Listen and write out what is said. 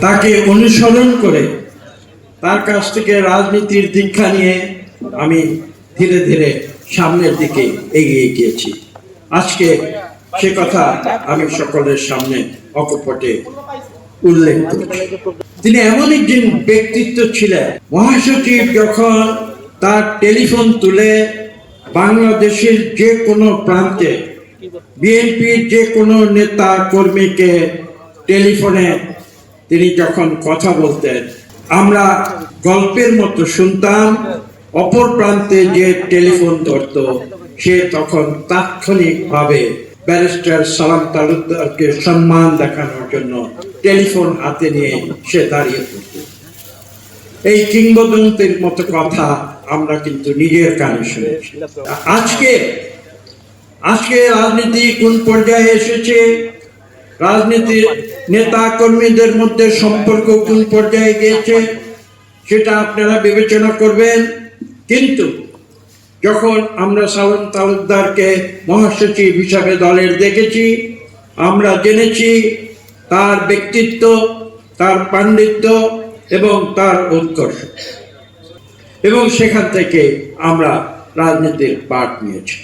তাকে অনুসরণ করে তার কাছ থেকে রাজনীতির দীক্ষা নিয়ে আমি ধীরে ধীরে সামনের দিকে এগিয়ে গিয়েছি। আজকে সে কথা আমি সকলের সামনে অকপটে উল্লেখ করছি। তিনি এমন একজন ব্যক্তিত্ব ছিলেন, মহাসচিব যখন তার টেলিফোন তুলে বাংলাদেশের যে কোনো প্রান্তে বিএনপির যে কোনো নেতা কর্মীকে টেলিফোনে তিনি যখন কথা বলতেন, আমরা গল্পের মতো শুনতাম। অপর প্রান্তে যে টেলিফোন ধরত সে তখন তাৎক্ষণিকভাবে ব্যারিস্টার সালাম তালুকদারকে সম্মান দেখানোর জন্য টেলিফোন হাতে নিয়ে সে দাঁড়িয়ে পড়ত। এই কিংবদন্তির মতো কথা আমরা কিন্তু নিজের কানে শুনেছি। আজকে রাজনীতি কোন পর্যায়ে এসেছে, রাজনীতির নেতা কর্মীদের মধ্যে সম্পর্ক কোন পর্যায়ে গিয়েছে সেটা আপনারা বিবেচনা করবেন। কিন্তু যখন আমরা সালাম তালুকদারকে মহাসচিব হিসাবে দলের দেখেছি, আমরা জেনেছি তার ব্যক্তিত্ব, তার পাণ্ডিত্য এবং তার উৎকর্ষ, এবং সেখান থেকে আমরা রাজনীতির পাঠ নিয়েছি।